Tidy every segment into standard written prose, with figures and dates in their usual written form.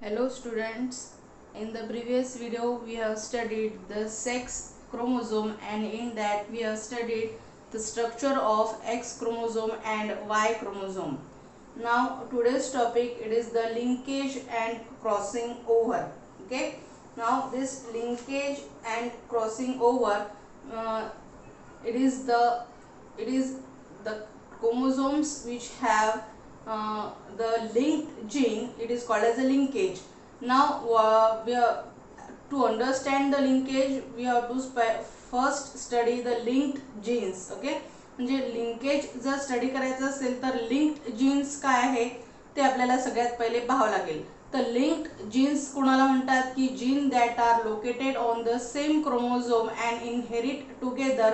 Hello students, in the previous video we have studied the sex chromosome, and in that we have studied the structure of X chromosome and Y chromosome. Now today's topic, it is the linkage and crossing over. Okay, now this linkage and crossing over, uh, it is the it is the chromosomes which have the linked gene. It is called as a linkage. Now to understand the linkage, we have to first study the linked genes. Okay, म्हणजे linkage जर study करायचं असेल तर linked jeans काय आहे ते आपल्याला सगळ्यात पहिले पाहावं लागेल. तर लिंक्ड जीन्स कोणाला म्हणतात की gene that are located on the same chromosome and inherit together,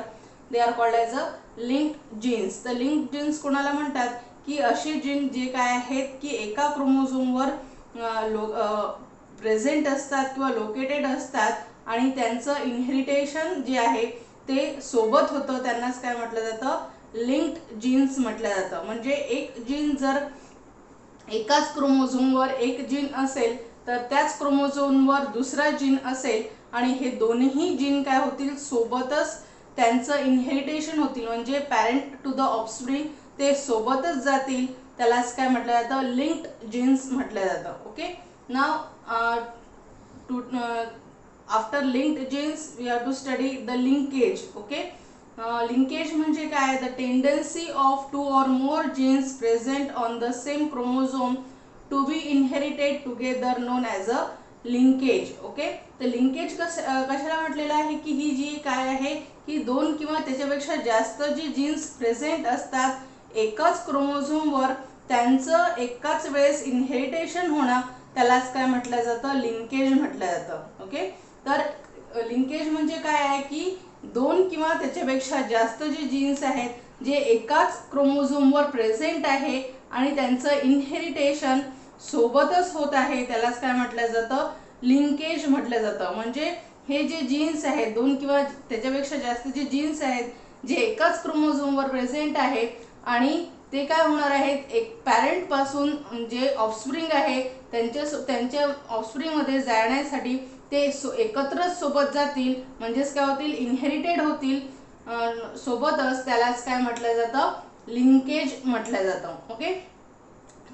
they are called as a linked genes. तर लिंक्ड जीन्स कोणाला म्हणतात की असे जीन जे काय आहेत की एका क्रोमोझोमवर प्रेझेंट असतात किंवा लोकेटेड असतात आणि त्यांचं इनहेरिटेशन जे आहे ते सोबत होतं, त्यांनाच काय म्हटलं जातं, लिंक्ड जीन्स म्हटलं जातं. म्हणजे एक जीन जर एकाच क्रोमोझोमवर एक जीन असेल तर त्याच क्रोमोझोमवर दुसरा जीन असेल आणि हे दोन्ही जीन काय होतील, सोबतच त्यांचं इनहेरिटेशन होतील, म्हणजे पॅरेंट टू द ऑफस्प्रिंग ते सोबतच जातील, त्यालाच काय म्हटलं जातं, लिंक्ड जीन्स म्हटलं जातं. Okay, now to after linked genes we have to study the linkage. Okay, linkage म्हणजे काय, the tendency of two or more genes present on the same chromosome to be inherited together known as a linkage. Okay, तर linkage कशाला म्हटलेलं आहे की ही जी काय आहे की दोन किंवा त्याच्यापेक्षा जास्त जी जीन्स प्रेझेंट असतात एकाच क्रोमोझोमवर, त्यांचं एकाच वेळेस इनहेरिटेशन होणं, त्यालाच काय म्हटलं जातं, लिंकेज म्हटलं जातं. ओके, तर लिंकेज म्हणजे काय आहे की दोन किंवा त्याच्यापेक्षा जास्त जे जीन्स आहेत जे एकाच क्रोमोझोमवर प्रेझेंट आहे आणि त्यांचं इनहेरिटेशन सोबतच होत आहे, त्यालाच काय म्हटलं जातं, लिंकेज म्हटलं जातं. म्हणजे हे जे जीन्स आहेत, दोन किंवा त्याच्यापेक्षा जास्त जे जीन्स आहेत जे एकाच क्रोमोझोमवर प्रेझेंट आहेत आणि ते काय होणार आहेत, एक पॅरेंट पासून जे ऑफस्प्रिंग आहे त्यांच्या ऑफस्प्रिंगमध्ये जाण्यासाठी ते एकत्रच सोबत जातील, म्हणजेच काय होतील, इनहेरिटेड होतील सोबतच, त्यालाच काय म्हटलं जातं, लिंकेज म्हटलं जातं. ओके,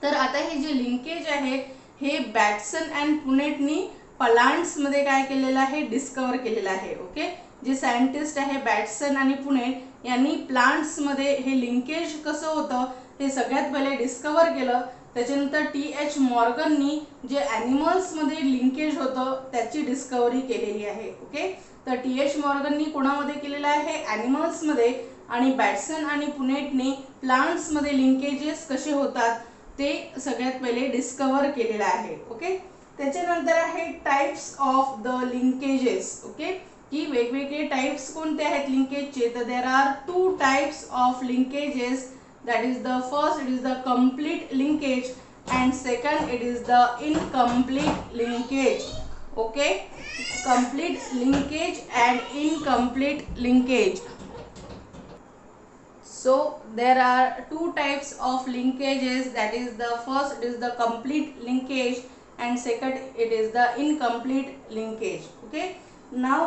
तर आता हे जे लिंकेज आहे हे बॅटसन अँड पुनेटनी प्लांट्समध्ये काय केलेलं आहे, डिस्कवर केलेलं आहे. ओके, जे सायंटिस्ट आहे बॅटसन आणि पुनेट यांनी प्लांट्समध्ये हे लिंकेज कसं होतं हे सगळ्यात पहिले डिस्कवर केलं. त्याच्यानंतर टी.एच. मॉर्गननी जे ॲनिमल्समध्ये लिंकेज होतं त्याची डिस्कवरी केलेली आहे. ओके, तर टी.एच. मॉर्गननी कोणामध्ये केलेलं आहे, ॲनिमल्समध्ये, आणि बॅटसन आणि पुनेटने प्लांट्समध्ये लिंकेजेस कसे होतात ते सगळ्यात पहिले डिस्कवर केलेलं आहे. ओके, त्याच्यानंतर आहे types of the linkages. Okay, की वेगवेगळे टाइप्स कोणते आहेत लिंकेजचे, तर there are two types of linkages. that is the first, it is the complete linkage, and second it is the incomplete linkage. Okay, complete linkage and incomplete linkage. So there are two types of linkages, that is the first, it is the complete linkage, and second it is the incomplete linkage. Okay, now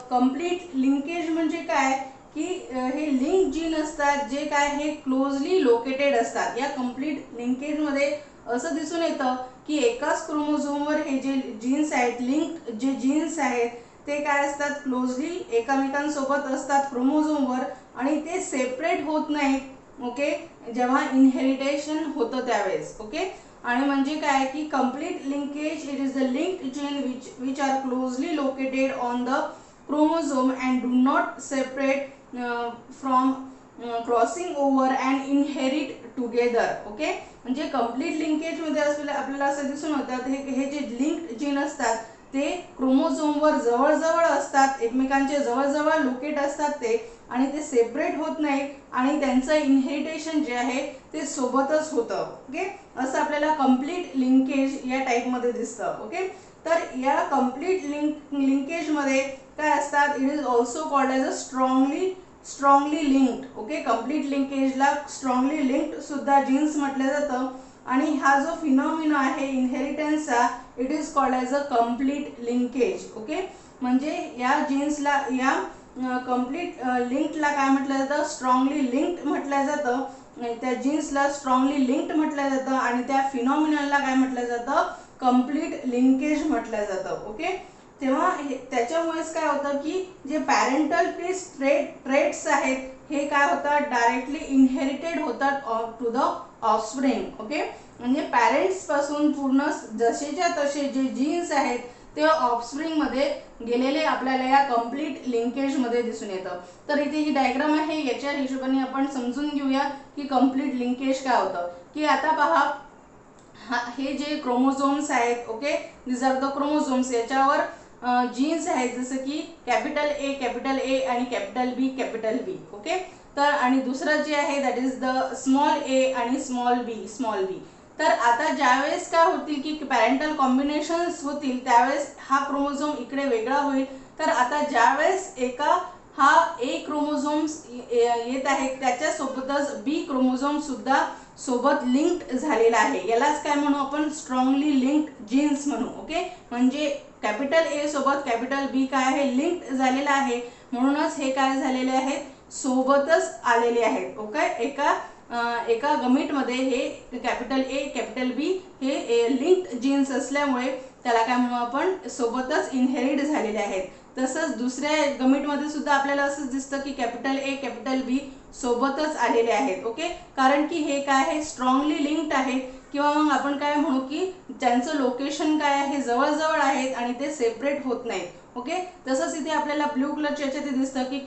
complete linkage म्हणजे काय की हे link gene असतात जे काय हे closely located असतात. या कंप्लीट लिंकेजमध्ये असं दिसून येतं की एकाच क्रोमोझोमवर हे जे जीन्स आहेत, लिंक्ड जे जीन्स आहेत ते काय असतात, क्लोजली एकमेकांसोबत असतात क्रोमोझोमवर आणि ते सेपरेट होत नाहीत. ओके, जेव्हा इनहेरिटेशन होतं त्यावेळेस. ओके, आणि म्हणजे काय की complete linkage, it is the linked gene which are closely located on the chromosome and do not separate from crossing over and inherit together. Okay, म्हणजे कंप्लीट लिंकेजमध्ये आपल्याला असं दिसून होतं हे जे लिंक्ड जीन असतात ते क्रोमोझोमवर जवळजवळ असतात, एकमेकांचे जवळजवळ लोकेट असतात ते, आणि ते सेपरेट होत नाहीत आणि त्यांचं इनहेरिटेशन जे आहे ते सोबतच होतं. ओके, असं आपल्याला कंप्लीट लिंकेज या टाईपमध्ये दिसतं. ओके, तर या कंप्लीट लिंकेजमध्ये काय असतात, it is also called as a strongly linked. Okay, complete लिंकेजला स्ट्रॉंगली लिंक्ड सुद्धा जीन्स म्हटलं जातं. आणि हा जो फिनॉमिना आहे इनहेरिटन्सचा it is called as a complete linkage. Okay, म्हणजे या जीन्सला या कम्प्लीट लिंकला काय म्हटलं जातं, स्ट्रॉंगली लिंक्ड म्हटलं जातं. त्या जीन्सला स्ट्रॉंगली लिंक्ड म्हटलं जातं आणि त्या फिनॉमिनलला काय म्हटलं जातं, कम्प्लीट लिंकेज म्हटलं जातं. ओके, तेव्हा त्याच्यामुळेच काय होतं की जे पॅरेंटल ट्रेट्स आहेत हे काय होतात, डायरेक्टली इनहेरिटेड होतात टू द ऑफस्प्रिंग. ओके, म्हणजे पॅरेंट्स पासून पूर्ण जसेच्या तसे जे जीन्स आहेत ते ऑफस्प्रिंग मध्ये गेलेले आपल्याला या कम्प्लीट लिंकेज मध्ये दिसून येतं. तर इथे ही डायग्राम आहे, याच्या हिशोबाने आपण समजून घेऊया की कम्प्लीट लिंकेज काय होतं. की आता पहा, हे जे क्रोमोझोम्स आहेत, okay, this are the chromosomes, याच्यावर जीन्स आहेत जसं की कॅपिटल ए आणि कॅपिटल बी. ओके, तर आणि दुसरं जे आहे दॅट इज द स्मॉल ए आणि स्मॉल बी. तर आता ज्यावेळेस काय होतील की पॅरेंटल कॉम्बिनेशन्स होतील त्यावेळेस हा क्रोमोझोम इकडे वेगळा होईल. तर आता ज्यावेळेस एका हा ए क्रोमोझोम्स येत आहे त्याच्यासोबतच बी क्रोमोझोम सुद्धा सोबत लिंक्ड झालेला आहे, यालाच काय म्हणू आपण, स्ट्रॉंगली लिंक्ड जीन्स म्हणू. ओके, म्हणजे कॅपिटल ए सोबत कॅपिटल बी काय आहे, लिंक्ड झालेला आहे, म्हणूनच हे काय झालेले आहेत, सोबतच आलेले आहेत. ओके, एका गमीटमध्ये हे कॅपिटल ए कॅपिटल बी हे लिंक्ड जीन्स असल्यामुळे त्याला काय म्हणू आपण, सोबतच इनहेरिट झालेले आहेत. तसंच दुसऱ्या गमीटमध्ये सुद्धा आपल्याला असंच दिसतं की कॅपिटल ए कॅपिटल बी सोबतच आलेले आहेत. ओके, कारण की हे काय आहे, स्ट्रॉंगली लिंक्ड आहेत, किंवा मग आपण काय म्हणू की त्यांचं लोकेशन काय आहे, जवळजवळ आहेत आणि ते सेपरेट होत नाहीत. ओके, तसंच इथे आपल्याला ब्ल्यू कलरच्या याच्यात दिसतं की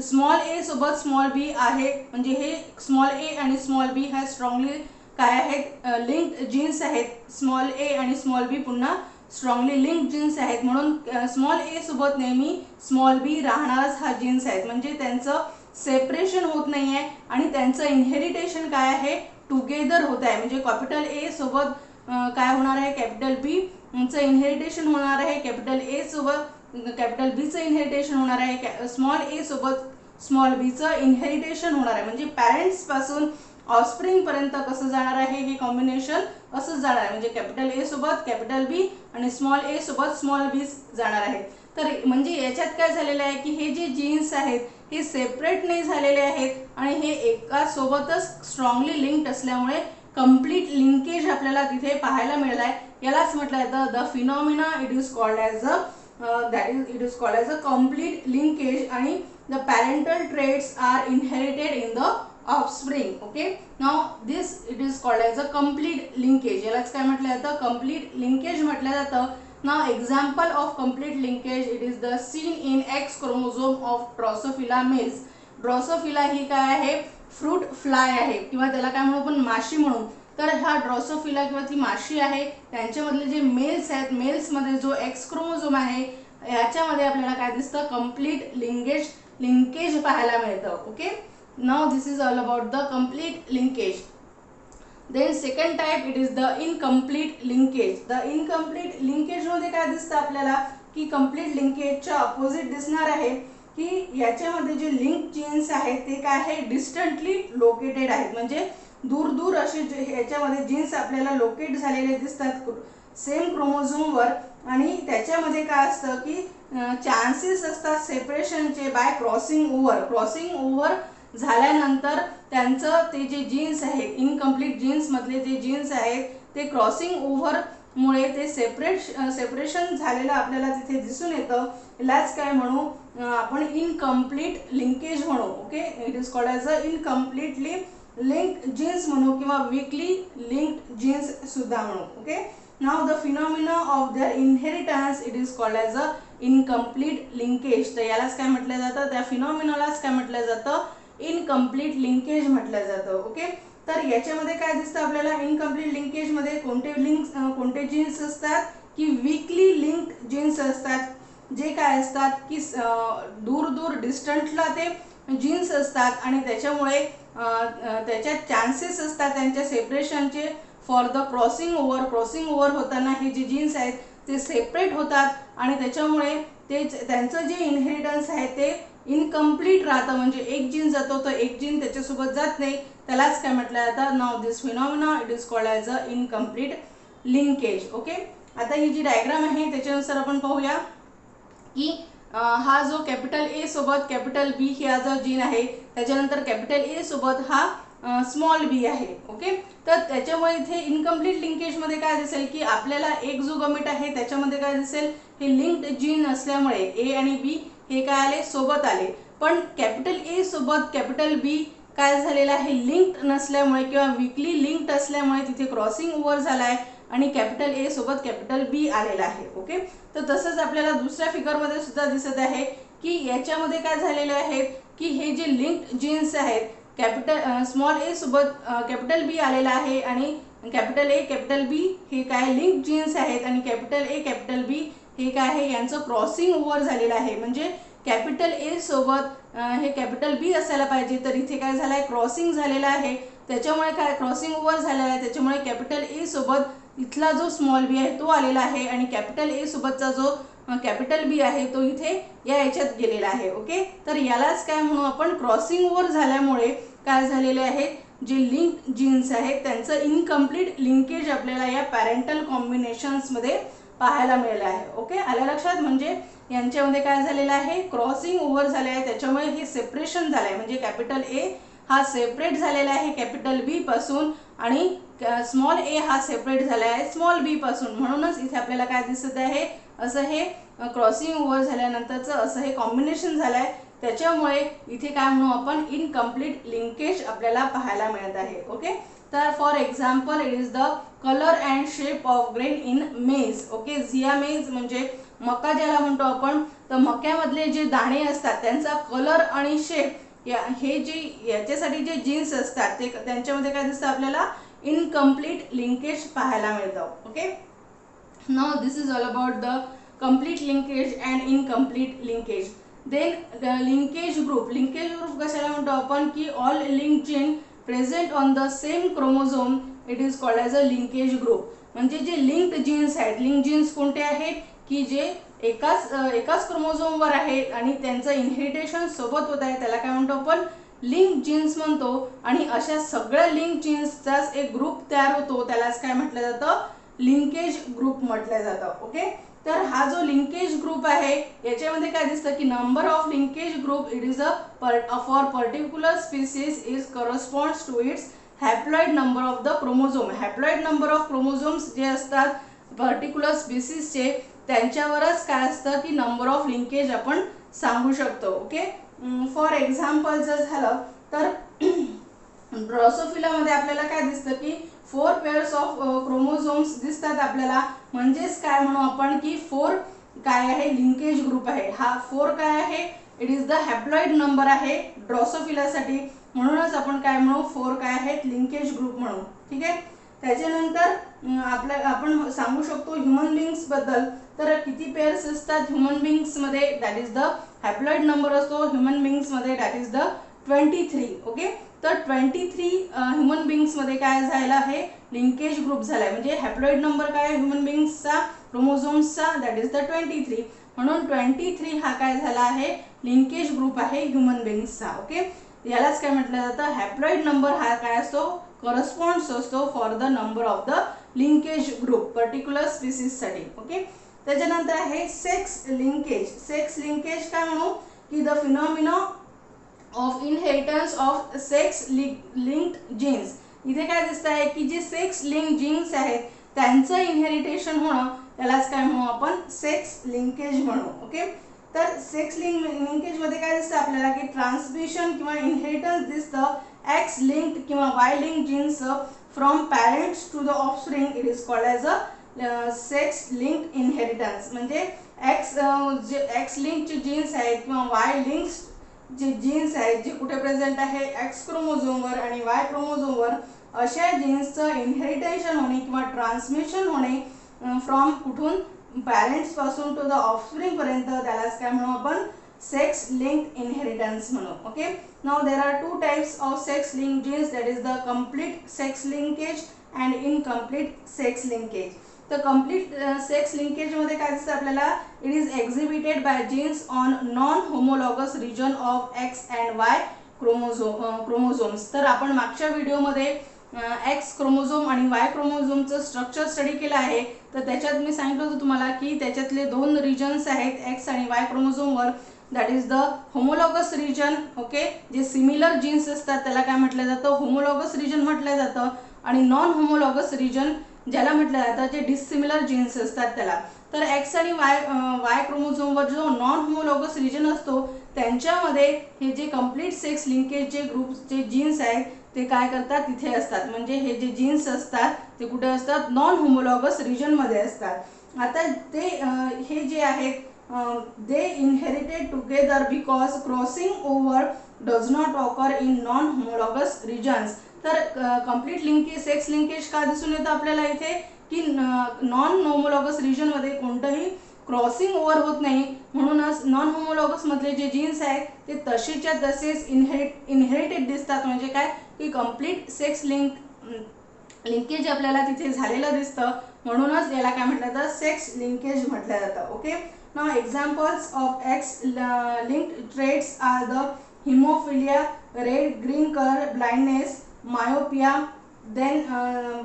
स्मॉल ए सोबत स्मॉल बी आहे, म्हणजे हे स्मॉल ए आणि स्मॉल बी हा स्ट्रॉंगली काय आहेत, लिंक्ड जीन्स आहेत. स्मॉल ए आणि स्मॉल बी पुन्हा स्ट्रॉंगली लिंक्ड जीन्स आहेत, म्हणून स्मॉल ए सोबत नेहमी स्मॉल बी राहणारच हा जीन्स आहेत, म्हणजे त्यांचं सेपरेशन होत नाही आहे आणि त्यांचं इनहेरिटेशन काय आहे, टुगेदर होत आहे. म्हणजे कॅपिटल ए सोबत काय होणार आहे, कॅपिटल बी चं इनहेरिटेशन होणार आहे, कॅपिटल ए सोबत कॅपिटल बी चं इनहेरिटेशन होणार आहे, स्मॉल ए सोबत स्मॉल बी चं इनहेरिटेशन होणार आहे. म्हणजे पॅरेंट्स पासून ऑफस्प्रिंग पर्यंत कसं जाणार आहे हे कॉम्बिनेशन असंच जाणार आहे, म्हणजे कॅपिटल ए सोबत कॅपिटल बी आणि स्मॉल ए सोबत स्मॉल बी जाणार आहे. तर म्हणजे याच्यात काय झालेलं आहे की हे जे जीन्स आहेत हे सेपरेट नाही झालेले आहेत आणि हे एका सोबतच स्ट्रॉंगली लिंक्ड असल्यामुळे कम्प्लीट लिंकेज आपल्याला तिथे पाहायला मिळालं आहे. यालाच म्हटलं जातं the phenomena it is called as a complete linkage आणि the parental traits are inherited in the offspring. Okay, now this it is called as a complete linkage. यालाच काय म्हटलं जातं, complete linkage म्हटलं जातं. Now example of complete linkage it is the seen in X chromosome of Drosophila males. Drosophila ही काय आहे, fruit fly आहे किंवा त्याला काय म्हणू आपण, माशी म्हणू. तर हा ड्रोसोफिला किंवा ती माशी आहे त्यांच्यामधले जे मेल्स आहेत, मेल्समध्ये जो एक्स क्रोमोझोम आहे याच्यामध्ये आपल्याला काय दिसतं, कम्प्लीट लिंकेज पाहायला मिळतं. Okay, now this is all about the complete linkage. Then second type it is the incomplete linkage. The incomplete linkage मध्ये काय दिसतं आपल्याला की complete linkage च्या ऑपोजिट दिसणार आहे की याच्यामध्ये जे लिंक जीन्स आहेत ते काय आहे, डिस्टंटली लोकेटेड आहेत, म्हणजे दूर दूर असे याच्यामध्ये जीन्स आपल्याला लोकेट झालेले दिसतात सेम क्रोमोझोमवर. आणि त्याच्यामध्ये काय असतं की चान्सेस असतात सेपरेशनचे बाय क्रॉसिंग ओव्हर झाल्यानंतर त्यांचं ते जे जीन्स आहेत, इनकम्प्लीट जीन्स मधले जे जीन्स आहेत ते क्रॉसिंग ओव्हर मुळे ते सेपरेशन झालेलं आपल्याला तिथे दिसून येतं. यालाच काय म्हणू आपण, इनकम्प्लीट लिंकेज म्हणू. Okay, it is called as a incompletely linked genes म्हणू किंवा वीकली लिंक्ड जीन्स सुद्धा म्हणू. Okay, now the phenomena of their inheritance it is called as a incomplete linkage. तर यालाच काय म्हटलं जातं, त्या फिनॉमिनालाच काय म्हटलं जातं, इनकम्प्लीट लिंकेज म्हटलं जातं. ओके, तर याच्यामध्ये काय दिसतं आपल्याला, इनकम्प्लीट लिंकेज मध्ये कोणते जीन्स असतात की वीकली लिंक्ड जीन्स असतात, जे काय असतात की दूर दूर डिस्टंटला ते जीन्स असतात आणि त्याच्यामुळे त्याच्यात चान्सेस असतात त्यांच्या सेपरेशनचे फॉर द क्रॉसिंग ओव्हर होताना हे जे जीन्स आहेत ते सेपरेट होतात आणि त्याच्यामुळे त्यांचं जे इनहेरिटन्स आहे ते इनकम्प्लीट राहतं. म्हणजे एक जीन जातो तर एक जीन त्याच्यासोबत जात नाही, त्यालाच काय म्हटलं जातं, now this phenomena it is called as a incomplete linkage. Okay, आता ही जी डायग्राम आहे त्याच्यानुसार आपण पाहूया की हा जो कॅपिटल ए सोबत कॅपिटल बी हा जो जीन आहे, त्याच्यानंतर कॅपिटल ए सोबत हा स्मॉल बी आहे. ओके, तर त्याच्यामुळे इथे इनकम्प्लीट लिंकेजमध्ये काय दिसेल की आपल्याला एक जो गमेट आहे त्याच्यामध्ये काय दिसेल, हे लिंक्ड जीन असल्यामुळे ए आणि बी हे काय आले, सोबत आले. पण कॅपिटल ए सोबत कॅपिटल बी काय झालेलं आहे, लिंक्ड नसल्यामुळे किंवा वीकली लिंक्ड असल्यामुळे तिथे क्रॉसिंग ओव्हर झाला आहे आणि कॅपिटल ए सोबत कॅपिटल बी आलेला आहे. ओके, तर तसंच आपल्याला दुसऱ्या फिगरमध्ये सुद्धा दिसत आहे की याच्यामध्ये काय झालेले आहे की हे जे लिंक्ड जीन्स आहेत, कॅपिटल स्मॉल ए सोबत कॅपिटल बी आलेला आहे आणि कॅपिटल ए कॅपिटल बी हे काय लिंक्ड जीन्स आहेत आणि कॅपिटल ए कॅपिटल बी हे काय आहे, यांचं क्रॉसिंग ओव्हर झालेलं आहे. म्हणजे कॅपिटल ए सोबत हे कॅपिटल बी असायला पाहिजे, तर इथे काय झालं आहे, क्रॉसिंग झालेलं आहे. त्याच्यामुळे काय क्रॉसिंग ओव्हर झालेलं आहे, त्याच्यामुळे कॅपिटल ए सोबत इथला जो स्मॉल बी आहे तो आलेला आहे आणि कॅपिटल ए सोबतचा जो कॅपिटल बी आहे तो इथे या याच्यात गेलेला आहे. ओके, तर यालाच काय म्हणू आपण, क्रॉसिंग ओव्हर झाल्यामुळे काय झालेले आहे, जे लिंक जीन्स आहेत त्यांचं इनकम्प्लीट लिंकेज आपल्याला या पॅरेंटल कॉम्बिनेशन्समध्ये पाहायला मिळालं आहे. ओके, आल्या लक्षात, म्हणजे यांच्यामध्ये काय झालेलं आहे, क्रॉसिंग ओव्हर झाले आहे, त्याच्यामुळे हे सेपरेशन झालं आहे. म्हणजे कॅपिटल ए हा सेपरेट झालेला आहे कॅपिटल बी पासून आणि स्मॉल ए हा सेपरेट झाला आहे स्मॉल बी पासून. म्हणूनच इथे आपल्याला काय दिसत आहे, असं हे क्रॉसिंग ओव्हर झाल्यानंतरचं असं हे कॉम्बिनेशन झालं आहे. त्याच्यामुळे इथे काय म्हणू आपण, इनकम्प्लीट लिंकेज आपल्याला पाहायला मिळत आहे. ओके, तर for example it is the colour and shape of grain in मेज. ओके, झिया मेज म्हणजे मका ज्याला म्हणतो आपण, तर मक्यामधले जे दाणे असतात त्यांचा कलर आणि शेप हे जे याच्यासाठी जे जीन्स असतात ते त्यांच्यामध्ये काय दिसतं आपल्याला, इनकम्प्लीट लिंकेज पाहायला मिळतं. Okay, now this is all about the complete linkage and incomplete linkage. Then linkage group. Linkage group कशाला म्हणतो आपण, की all link gene present on the same chromosome it is called as a linkage group. म्हणजे जे linked genes आहेत, link genes कोणते आहेत की जे एकाच क्रोमोझोमवर आहेत आणि त्यांचं इनहेरिटेशन सोबत होत आहे, त्याला काय म्हणतो आपण, लिंक जीन्स म्हणतो. आणि अशा सगळ्या लिंक जीन्सचाच एक ग्रुप तयार होतो, त्यालाच काय म्हटलं जातं, लिंकेज ग्रुप म्हटलं जातं. ओके, तर हा जो लिंकेज ग्रुप आहे याच्यामध्ये काय दिसतं की number of linkage group it is for particular species is corresponds to its haploid number of the chromosome. Haploid number of chromosomes जे असतात पर्टिक्युलर स्पीसीजचे त्यांच्यावरच काय असतं की नंबर ऑफ लिंकेज आपण सांगू शकतो. ओके, फॉर एक्झाम्पल जर झालं तर ड्रॉसोफिलामध्ये आपल्याला काय दिसतं की 4 पेअर्स ऑफ क्रोमोझोम्स दिसतात आपल्याला. म्हणजेच काय म्हणू आपण की 4 काय आहे, लिंकेज ग्रुप आहे. हा 4 काय आहे, it is the haploid number आहे ड्रॉसोफिलासाठी. म्हणूनच आपण काय म्हणू, 4 काय आहेत, लिंकेज ग्रुप म्हणू. ठीक आहे, त्याच्यानंतर आपण सांगू शकतो ह्युमन बिंग्स बद्दल. तर किती पेअर्स असतात ह्युमन बिंग्स मध्ये, that is the haploid number असतो ह्युमन बिंग्स मध्ये, दॅट इज द 23. ओके, तर 23 ह्युमन बिंग्स मध्ये काय झालं आहे, लिंकेज ग्रुप झालाय. म्हणजे हॅप्लॉइड नंबर काय आहे ह्युमन बिंग्सचा, क्रोमोझोम्सचा, दॅट इज द 23. म्हणून 23 हा काय झाला आहे, लिंकेज ग्रुप आहे ह्युमन बिंग्सचा. ओके, यालाच काय म्हटलं जातं, हॅप्लॉइड नंबर हा काय असतो, करस्पॉन्ड्स असतो for the number of the linkage group particular species साठी. ओके, त्याच्यानंतर आहे सेक्स लिंकेज. सेक्स लिंकेज काय म्हणू की the phenomena of inheritance of sex linked jeans. इथे काय दिसत आहे की जे सेक्स लिंक जीन्स आहेत त्यांचं इनहेरिटेशन होणं त्यालाच काय म्हणू आपण, सेक्स लिंकेज म्हणू. ओके, तर सेक्स लिंकेज मध्ये काय दिसतं आपल्याला की ट्रान्समिशन किंवा इनहेरिटन्स दिसतं एक्स लिंक्ड किंवा Y link genes from parents to the offspring. It is called as a sex linked inheritance. म्हणजे एक्स लिंकचे जीन्स आहेत किंवा वाय लिंक्स जे जीन्स आहेत जे कुठे प्रेझेंट आहे, एक्स क्रोमोझोमवर आणि वाय क्रोमोझोमवर, अशा जीन्सचं इनहेरिटेशन होणे किंवा ट्रान्समिशन होणे फ्रॉम कुठून, पॅरेंट्स पासून टू द ऑफस्प्रिंग पर्यंत, त्यालाच काय म्हणू आपण, सेक्स लिंक्ड इनहेरिटन्स म्हणू. Okay, now there are 2 types of sex linked genes, that is the complete sex linkage and incomplete sex linkage. तर कंप्लीट सेक्स लिंकेज मध्ये काय दिसतं आपल्याला, it is exhibited by genes on non homologous region of X and Y chromosomes. तर आपण मागच्या व्हिडिओमध्ये X chromosome आणि वाय क्रोमोझोमचं स्ट्रक्चर स्टडी केलं आहे. तर त्याच्यात मी सांगितलं होतं तुम्हाला की त्याच्यातले दोन रिजन्स आहेत एक्स आणि वाय क्रोमोझोमवर. That is the homologous region. Okay, जे सिमिलर जीन्स असतात त्याला काय म्हटलं जातं, होमोलॉगस रिजन म्हटलं जातं. आणि नॉन होमोलॉगस रिजन ज्याला म्हटलं जातं जे डिसिमिलर जीन्स असतात त्याला. तर एक्स आणि वाय क्रोमोझोमवर जो नॉन होमोलॉगस रिजन असतो त्यांच्यामध्ये हे जे कंप्लीट सेक्स लिंकेज जे ग्रुप्सचे जीन्स आहेत ते काय करतात, तिथे असतात. म्हणजे हे जे जीन्स असतात ते कुठे असतात, नॉन होमोलॉगस रिजनमध्ये असतात. आता ते हे जे आहेत they inherited together because crossing over does not occur in non homologous regions. तर कंप्लीट लिंकेज सेक्स लिंकेज का दिसून येतं आपल्याला इथे की नॉन होमोलॉगस रिजनमध्ये कोणतंही क्रॉसिंग ओव्हर होत नाही. म्हणूनच नॉन होमोलॉगस मधले जे जीन्स आहेत ते तसेच्या तसेच इनहेरिटेड दिसतात. म्हणजे काय की कंप्लीट सेक्स लिंकेज आपल्याला तिथे झालेलं दिसतं. म्हणूनच याला काय म्हटलं जातं, सेक्स लिंकेज म्हटलं जातं. Okay, now examples of X linked traits are the hemophilia, red green colour blindness, myopia. Then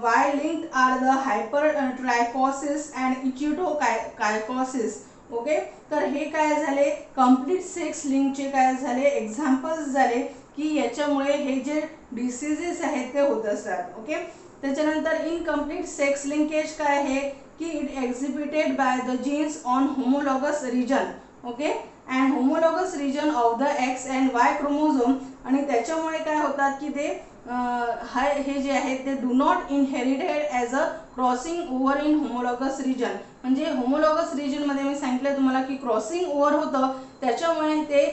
Y linked are the hypertrichosis and ichthyosiस. ओके, तर हे काय झाले, कंप्लीट सेक्स लिंकचे काय झाले एक्झाम्पल्स झाले की याच्यामुळे हे जे डिसीजेस आहेत ते होत असतात. ओके, त्याच्यानंतर इनकम्प्लीट सेक्स लिंकेज काय आहे की it exhibited by the genes on homologous region. Okay, and homologous region of the X and Y chromosome. आणि त्याच्यामुळे काय होतात की ते हे जे आहेत ते do not inherited as a crossing over in homologous region. म्हणजे होमोलॉगस रिजनमध्ये मी सांगितलं तुम्हाला की क्रॉसिंग ओव्हर होतं, त्याच्यामुळे ते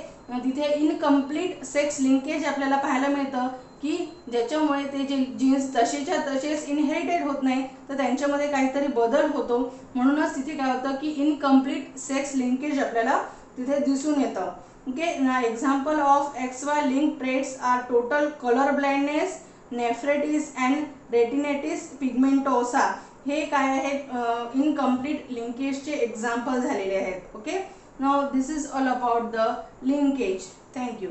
तिथे इनकम्प्लीट सेक्स लिंकेज आपल्याला पाहायला मिळतं की ज्याच्यामुळे ते जे जीन्स तसेच्या तसेच इनहेरिटेड होत नाही तर त्यांच्यामध्ये काहीतरी बदल होतो. म्हणूनच तिथे काय होतं की इनकम्प्लीट सेक्स लिंकेज आपल्याला तिथे दिसून येतं. Okay, example of XY link traits are total colour blindness, nephritis and retinitis pigmentosa. हे काय आहेत, इनकम्प्लीट लिंकेजचे एक्झाम्पल झालेले आहेत. Okay, now this is all about the linkage. Thank you.